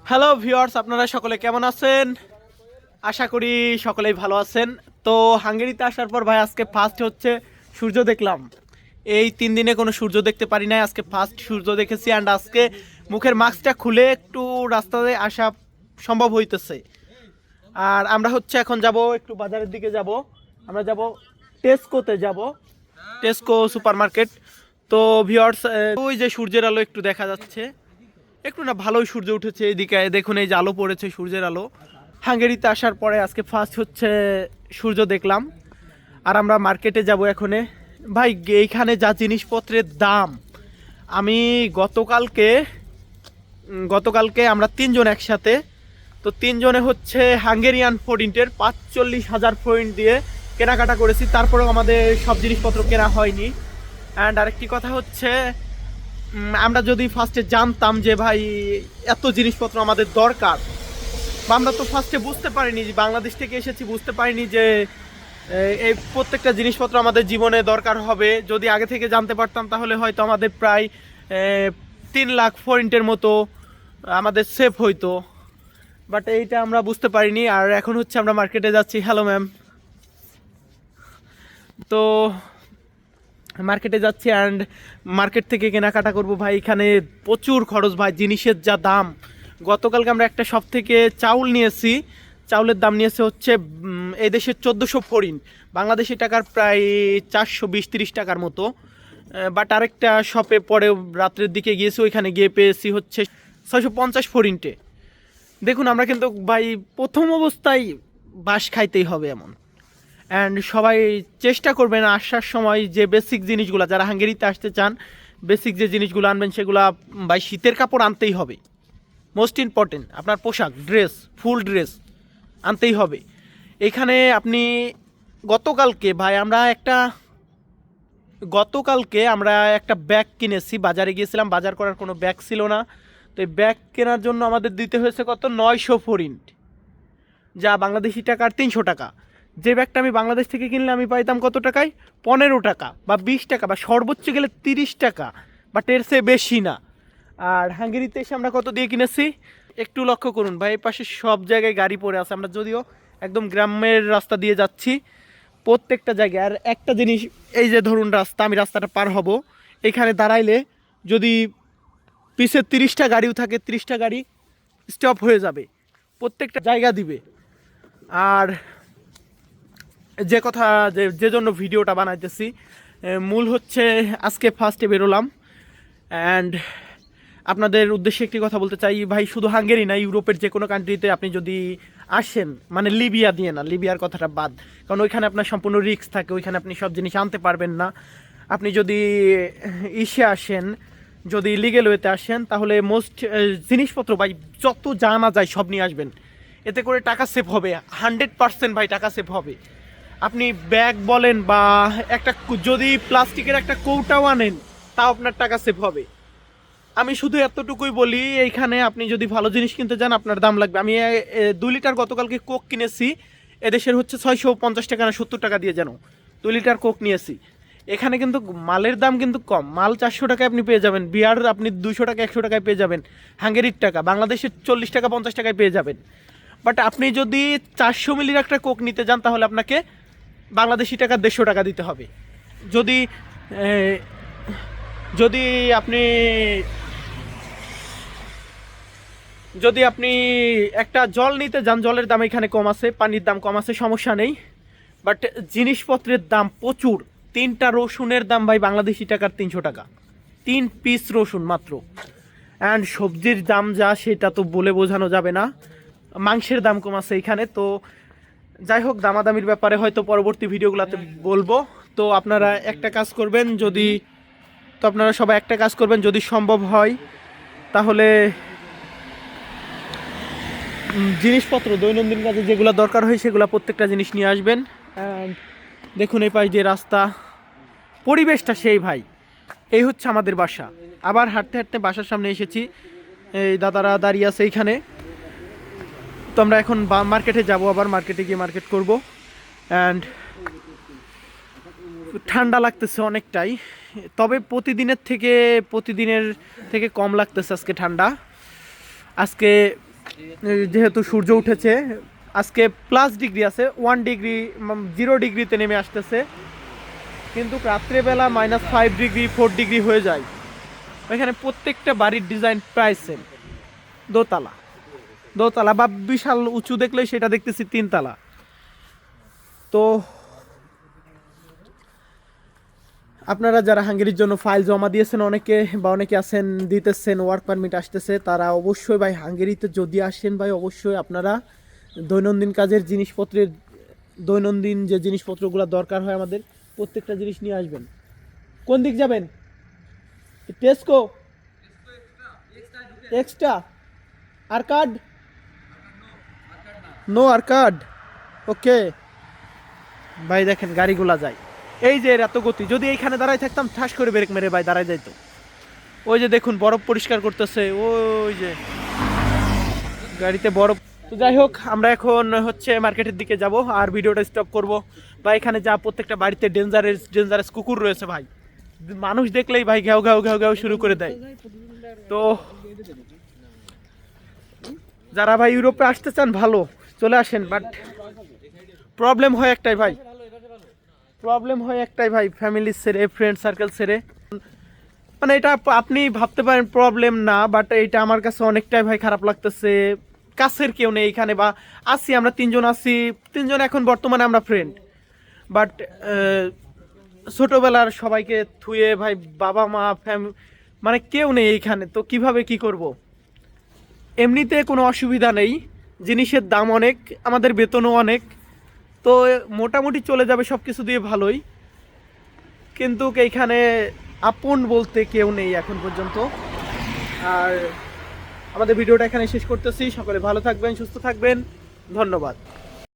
Hello viewers, আপনারা সকলে কেমন আছেন? আশা করি সকলেই ভালো আছেন। তো হাঙ্গেরিতে আসার পর ভাই আজকে ফার্স্ট হচ্ছে সূর্য দেখলাম। এই 3 দিনে কোনো সূর্য দেখতে পারি নাই, আজকে ফার্স্ট সূর্য দেখেছি। অ্যান্ড আজকে মুখের মাস্কটা খুলে একটু রাস্তায় আসা সম্ভব হইতেছে। আর আমরা হচ্ছে এখন যাব একটু বাজারের দিকে যাব। আমরা যাব টেস্কোতে যাব, টেস্কো সুপার মার্কেট। তো ভিউয়ার্স, ওই যে সূর্যের আলো একটু দেখা যাচ্ছে, একটু না ভালোই সূর্য উঠেছে এইদিকে দেখুন, এই যে আলো পড়েছে সূর্যের আলো। হাঙ্গেরিতে আসার পরে আজকে ফার্স্ট হচ্ছে সূর্য দেখলাম। আর আমরা মার্কেটে যাব এখনে। ভাই এইখানে যা জিনিসপত্রের দাম, আমি গতকালকে আমরা 3 জন একসাথে, তো 3 জনে হচ্ছে হাঙ্গেরিয়ান ফোরিন্টের 45,000 ফোরিন্ট দিয়ে কেনাকাটা করেছি। তারপরেও আমাদের সব জিনিসপত্র কেনা হয়নি। অ্যান্ড আরেকটি কথা হচ্ছে, আমরা যদি ফার্স্টে জানতাম যে ভাই এত জিনিসপত্র আমাদের দরকার, বা আমরা তো ফার্স্টে বুঝতে পারিনি যে বাংলাদেশ থেকে এসেছি, বুঝতে পারিনি যে এই প্রত্যেকটা জিনিসপত্র আমাদের জীবনে দরকার হবে। যদি আগে থেকে জানতে পারতাম তাহলে হয়তো আমাদের প্রায় 3 লাখ ফরেন্টের মতো আমাদের সেভ হইতো, বাট এইটা আমরা বুঝতে পারিনি। আর এখন হচ্ছে আমরা মার্কেটে যাচ্ছি। Hello ma'am. তো মার্কেটে যাচ্ছি অ্যান্ড মার্কেট থেকে কেনাকাটা করব। ভাই এখানে প্রচুর খরচ ভাই, জিনিসের যা দাম। গতকালকে আমরা একটা শপ থেকে চাউল নিয়েছি, চাউলের দাম নিয়েছে হচ্ছে এই দেশের 1400 ফরিন্ট, বাংলাদেশি টাকার প্রায় 420-30 টাকার মতো। বাট আরেকটা শপে পরে রাত্রের দিকে গিয়েছি, ওইখানে গিয়ে পেয়েছি হচ্ছে 650 ফরিন্টে। দেখুন আমরা কিন্তু ভাই প্রথম অবস্থায় বাস খাইতেই হবে এমন। অ্যান্ড সবাই চেষ্টা করবেন আসার সময় যে বেসিক জিনিসগুলো, যারা হাঙ্গেরিতে আসতে চান বেসিক যে জিনিসগুলো আনবেন সেগুলো ভাই শীতের কাপড় আনতেই হবে। মোস্ট ইম্পর্টেন্ট আপনার পোশাক, ড্রেস, ফুল ড্রেস আনতেই হবে। এখানে আপনি গতকালকে আমরা একটা ব্যাগ কিনেছি, বাজারে গিয়েছিলাম, বাজার করার কোনো ব্যাগ ছিল না। তো এই ব্যাগ কেনার জন্য আমাদের দিতে হয়েছে কত, 900 ফরিন্ট, যা বাংলাদেশি টাকার 300 টাকা। যে ব্যাগটা আমি বাংলাদেশ থেকে কিনলে আমি পাইতাম কত টাকায়, 15 টাকা বা 20 টাকা বা সর্বোচ্চ গেলে 30 টাকা, বাট এর চেয়ে বেশি না। আর হাঙ্গেরিতে এসে আমরা কত দিয়ে কিনেছি একটু লক্ষ্য করুন ভাই, এই পাশে সব জায়গায় গাড়ি পড়ে আছে। আমরা যদিও একদম গ্রামের রাস্তা দিয়ে যাচ্ছি, প্রত্যেকটা জায়গায়। আর একটা জিনিস, এই যে ধরুন রাস্তা, আমি রাস্তাটা পার হব, এখানে দাঁড়াইলে যদি পিছে 30টা গাড়িও থাকে, 30টা গাড়ি স্টপ হয়ে যাবে, প্রত্যেকটা জায়গা দিবে। আর যে কথা, যে জন্য ভিডিওটা বানাইতেছি, মূল হচ্ছে আজকে ফার্স্টে বেরোলাম। অ্যান্ড আপনাদের উদ্দেশ্যে একটি কথা বলতে চাই ভাই, শুধু হাঙ্গেরি না, ইউরোপের যে কোনো কান্ট্রিতে আপনি যদি আসেন, মানে লিবিয়া দিয়ে না, লিবিয়ার কথাটা বাদ, কারণ ওইখানে আপনার সম্পূর্ণ রিস্ক থাকে, ওইখানে আপনি সব জিনিস আনতে পারবেন না। আপনি যদি ইসে আসেন, যদি লিগেল ওয়েতে আসেন, তাহলে মোস্ট জিনিসপত্র ভাই যত জানা যায় সব নিয়ে আসবেন, এতে করে টাকা সেভ হবে 100% ভাই, টাকা সেভ হবে। আপনি ব্যাগ বলেন বা একটা যদি প্লাস্টিকের একটা কৌটাও আনেন, তাও আপনার টাকা সেভ হবে। আমি শুধু এতটুকুই বলি, এইখানে আপনি যদি ভালো জিনিস কিনতে যান আপনার দাম লাগবে। আমি 2 লিটার গতকালকে কোক কিনেছি, এদেশের হচ্ছে 650 টাকা না 70 টাকা দিয়ে, যেন 2 লিটার কোক নিয়েছি। এখানে কিন্তু মালের দাম কিন্তু কম, মাল 400 টাকায় আপনি পেয়ে যাবেন, বিয়ার আপনি 200 টাকা 100 টাকায় পেয়ে যাবেন, হাঙ্গেরির টাকা, বাংলাদেশের 40 টাকা 50 টাকায় পেয়ে যাবেন। বাট আপনি যদি 400 মিলির একটা কোক নিতে যান তাহলে আপনাকে বাংলাদেশি টাকা 150 টাকা দিতে হবে। যদি যদি আপনি যদি আপনি একটা জল নিতে যান, জলের দাম এখানে কম আছে, পানির দাম কম আছে, সমস্যা নেই। বাট জিনিসপত্রের দাম প্রচুর। 3টা রসুনের দাম ভাই বাংলাদেশি টাকার 300 টাকা, 3 পিস রসুন মাত্র। অ্যান্ড সবজির দাম যা, সেটা তো বলে বোঝানো যাবে না। মাংসের দাম কম আছে এইখানে। তো যাই হোক, দামাদামির ব্যাপারে হয়তো পরবর্তী ভিডিওগুলোতে বলবো। তো আপনারা একটা কাজ করবেন, আপনারা সবাই একটা কাজ করবেন, যদি সম্ভব হয় তাহলে জিনিসপত্র দৈনন্দিন কাজে যেগুলো দরকার হয় সেগুলো প্রত্যেকটা জিনিস নিয়ে আসবেন। অ্যান্ড দেখুন এই পাশ দিয়ে রাস্তা, পরিবেশটা সেই ভাই। এই হচ্ছে আমাদের বাসা। আবার হাঁটতে হাঁটতে বাসার সামনে এসেছি, এই দাদারা দাঁড়িয়ে আছে এইখানে। তো আমরা এখন মার্কেটে যাব, আবার মার্কেটে গিয়ে মার্কেট করব। অ্যান্ড ঠান্ডা লাগতেছে অনেকটাই, তবে প্রতিদিনের থেকে কম লাগতেছে আজকে ঠান্ডা। আজকে যেহেতু সূর্য উঠেছে, আজকে +ডিগ্রি আছে, 1 ডিগ্রি 0 ডিগ্রিতে নেমে আসতেছে, কিন্তু রাত্রেবেলা -5 ডিগ্রি 4 ডিগ্রি হয়ে যায়। এখানে প্রত্যেকটা বাড়ির ডিজাইন প্রায় সেম, দোতলা দোতলা বা বিশাল উঁচু দেখলে সেটা দেখতেছি 3 তলা। তো আপনারা যারা হাঙ্গেরির জন্য ফাইল জমা দিয়েছেন অনেকে, বা অনেকে আছেন দিতেছেন, ওয়ার্ক পারমিট আসতেছে, তারা অবশ্যই ভাই হাঙ্গেরিতে যদি আসেন ভাই, অবশ্যই আপনারা দৈনন্দিন কাজের জিনিসপত্রের, দৈনন্দিন যে জিনিসপত্রগুলো দরকার হয় আমাদের, প্রত্যেকটা জিনিস নিয়ে আসবেন। কোন দিক যাবেন? টেস্কো এক্সট্রা আর কার্ড, নো আর কার্ড, ওকে। ভাই দেখেন গাড়িগুলা যায়, এই যে এর এত গতি, যদি এইখানে দাঁড়ায় থাকতাম ঠাস করে ব্রেক মেরে ভাই দাঁড়ায় যাইতো। ওই যে দেখুন বরফ পরিষ্কার করতেছে, ওই যে গাড়িতে বরফ। তো যাই হোক, আমরা এখন হচ্ছে মার্কেটের দিকে যাব আর ভিডিওটা স্টপ করব। বা এখানে যা প্রত্যেকটা বাড়িতে ডেঞ্জারাস কুকুর রয়েছে ভাই, মানুষ দেখলেই ভাই ঘেউ ঘেউ ঘেউ ঘেউ শুরু করে দেয়। তো যারা ভাই ইউরোপে আসতে চান ভালো চলে আসেন, বাট প্রবলেম হয় একটাই ভাই, ফ্যামিলি ছেড়ে, ফ্রেন্ড সার্কেল ছেড়ে। মানে এটা আপনি ভাবতে পারেন প্রবলেম না, বাট এটা আমার কাছে অনেকটাই ভাই খারাপ লাগতেছে। কাছের কেউ নেই এখানে, বা আছি আমরা 3জন আছি, 3জন এখন বর্তমানে আমরা ফ্রেন্ড, বাট ছোটবেলার সবাইকে থুয়ে ভাই, বাবা মা মানে কেউ নেই এইখানে, তো কিভাবে কি করব। এমনিতে কোনো অসুবিধা নেই, জিনিসের দাম অনেক, আমাদের বেতনও অনেক, তো মোটামুটি চলে যাবে সব কিছু দিয়ে ভালোই, কিন্তু এইখানে আপন বলতে কেউ নেই এখন পর্যন্ত। আর আমাদের ভিডিওটা এখানে শেষ করতেছি, সকলে ভালো থাকবেন, সুস্থ থাকবেন, ধন্যবাদ।